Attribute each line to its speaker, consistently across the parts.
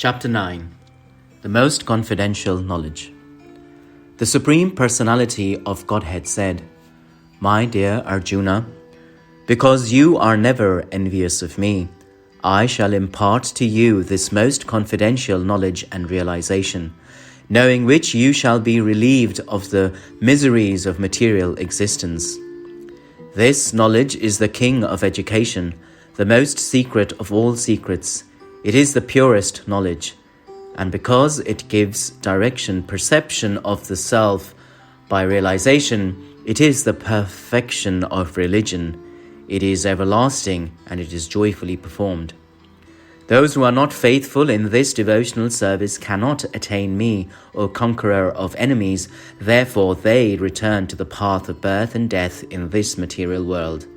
Speaker 1: Chapter 9. The Most Confidential Knowledge. The Supreme Personality of Godhead said, "My dear Arjuna, because you are never envious of me, I shall impart to you this most confidential knowledge and realization, knowing which you shall be relieved of the miseries of material existence. This knowledge is the king of education, the most secret of all secrets. It is the purest knowledge, and because it gives direction, perception of the self by realization, it is the perfection of religion. It is everlasting, and it is joyfully performed. Those who are not faithful in this devotional service cannot attain me, O conqueror of enemies. Therefore they return to the path of birth and death in this material world.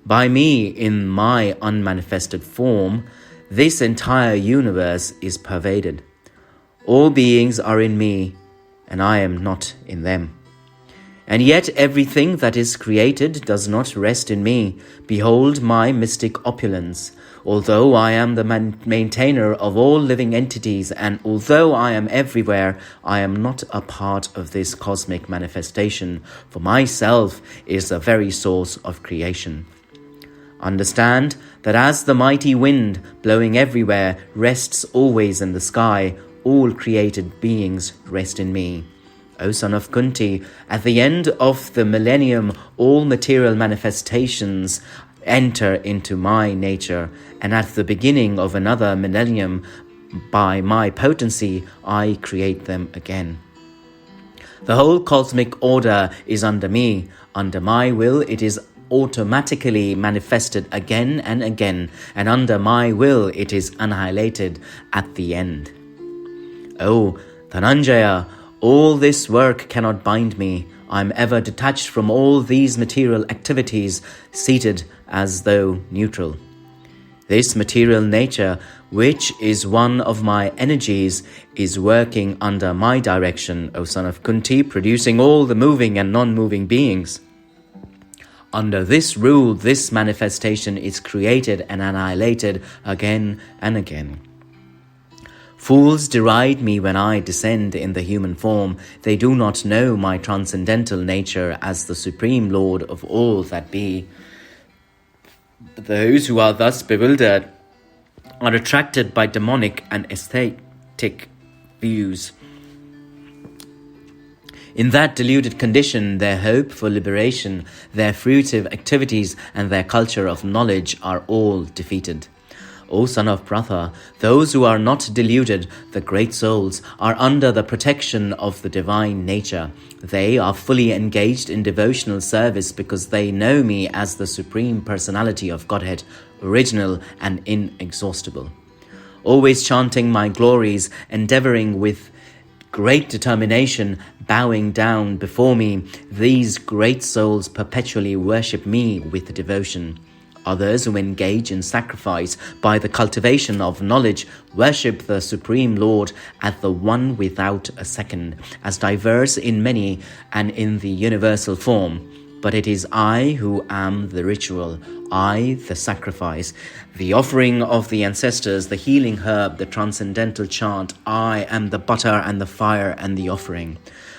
Speaker 1: By me, in my unmanifested form, this entire universe is pervaded. All beings are in me, and I am not in them. And yet everything that is created does not rest in me. Behold my mystic opulence. Although I am the maintainer of all living entities, and although I am everywhere, I am not a part of this cosmic manifestation, for myself is the very source of creation. Understand that as the mighty wind blowing everywhere rests always in the sky, all created beings rest in me. O son of Kunti, at the end of the millennium, all material manifestations enter into my nature, and at the beginning of another millennium, by my potency, I create them again. The whole cosmic order is under me. Under my will, it is automatically manifested again and again, and under my will, it is annihilated at the end. O Dhananjaya, all this work cannot bind me. I am ever detached from all these material activities, seated as though neutral. This material nature, which is one of my energies, is working under my direction, O son of Kunti, producing all the moving and non-moving beings. Under this rule, this manifestation is created and annihilated again and again. Fools deride me when I descend in the human form. They do not know my transcendental nature as the Supreme Lord of all that be. Those who are thus bewildered are attracted by demonic and aesthetic views. In that deluded condition, their hope for liberation, their fruitive activities, and their culture of knowledge are all defeated. O son of Pratha, those who are not deluded, the great souls, are under the protection of the divine nature. They are fully engaged in devotional service because they know me as the Supreme Personality of Godhead, original and inexhaustible. Always chanting my glories, endeavoring with great determination, bowing down before me, these great souls perpetually worship me with devotion. Others who engage in sacrifice by the cultivation of knowledge worship the Supreme Lord as the one without a second, as diverse in many and in the universal form. But it is I who am the ritual, I the sacrifice, the offering of the ancestors, the healing herb, the transcendental chant. I am the butter and the fire and the offering.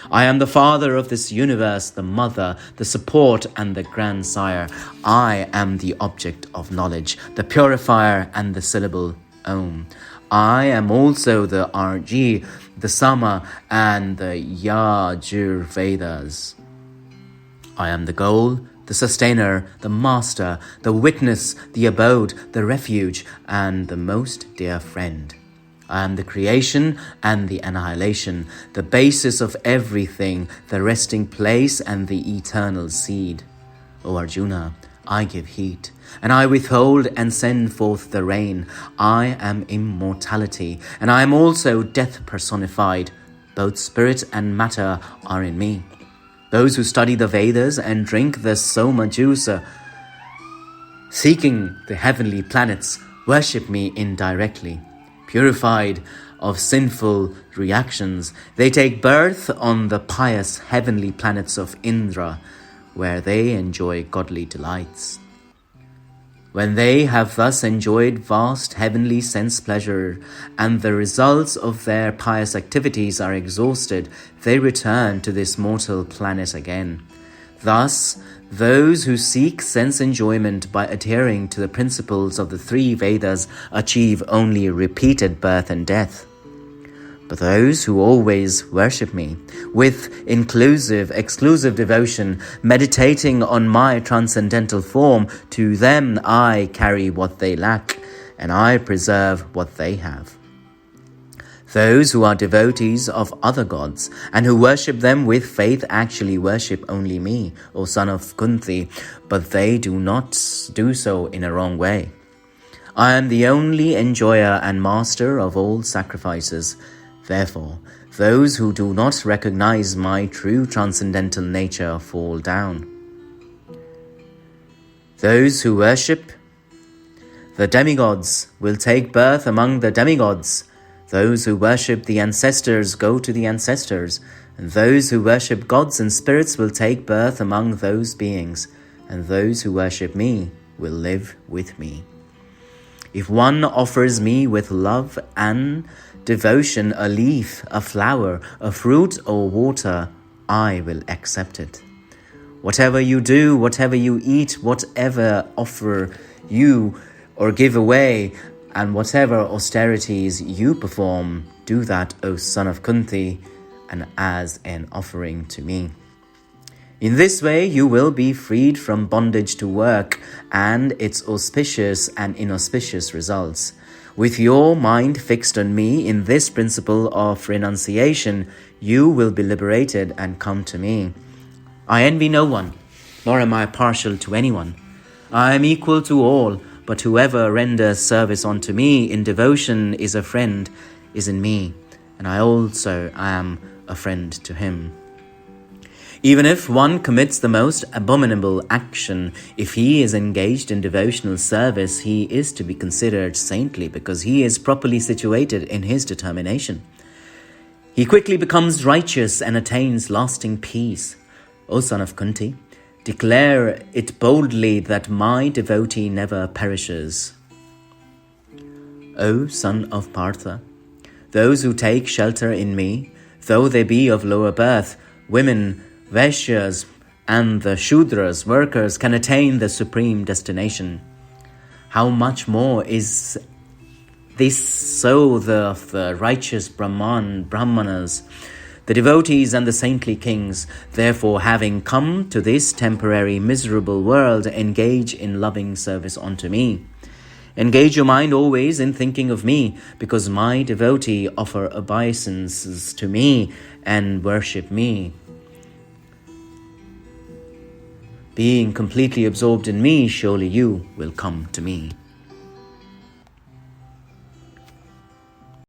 Speaker 1: I am the father of this universe, the mother, the support and the grandsire. I am the object of knowledge, the purifier and the syllable Om. I am also the Arji, the Sama and the Yajurvedas. I am the goal, the sustainer, the master, the witness, the abode, the refuge, and the most dear friend. I am the creation and the annihilation, the basis of everything, the resting place and the eternal seed. O Arjuna, I give heat, and I withhold and send forth the rain. I am immortality, and I am also death personified. Both spirit and matter are in me. Those who study the Vedas and drink the Soma juice, seeking the heavenly planets, worship me indirectly. Purified of sinful reactions, they take birth on the pious heavenly planets of Indra, where they enjoy godly delights. When they have thus enjoyed vast heavenly sense pleasure, and the results of their pious activities are exhausted, they return to this mortal planet again. Thus, those who seek sense enjoyment by adhering to the principles of the three Vedas achieve only repeated birth and death. But those who always worship me with exclusive devotion, meditating on my transcendental form, to them I carry what they lack, and I preserve what they have. Those who are devotees of other gods and who worship them with faith actually worship only me, O son of Kunti, but they do not do so in a wrong way. I am the only enjoyer and master of all sacrifices. Therefore, those who do not recognize my true transcendental nature fall down. Those who worship the demigods will take birth among the demigods. Those who worship the ancestors go to the ancestors, and those who worship gods and spirits will take birth among those beings, and those who worship me will live with me. If one offers me with love and devotion a leaf, a flower, a fruit, or water, I will accept it. Whatever you do, whatever you eat, whatever offer you or give away, and whatever austerities you perform, do that, O son of Kunti, and as an offering to me. In this way, you will be freed from bondage to work and its auspicious and inauspicious results. With your mind fixed on me in this principle of renunciation, you will be liberated and come to me. I envy no one, nor am I partial to anyone. I am equal to all, but whoever renders service unto me in devotion is a friend, is in me, and I also am a friend to him. Even if one commits the most abominable action, if he is engaged in devotional service, he is to be considered saintly because he is properly situated in his determination. He quickly becomes righteous and attains lasting peace. O son of Kunti, declare it boldly that my devotee never perishes. O son of Partha, those who take shelter in me, though they be of lower birth, women, Vaishyas, and the Shudras, workers, can attain the supreme destination. How much more is this so of the righteous Brahmanas, the devotees and the saintly kings? Therefore, having come to this temporary miserable world, engage in loving service unto me. Engage your mind always in thinking of me, because my devotee offer obeisances to me and worship me. Being completely absorbed in me, surely you will come to me.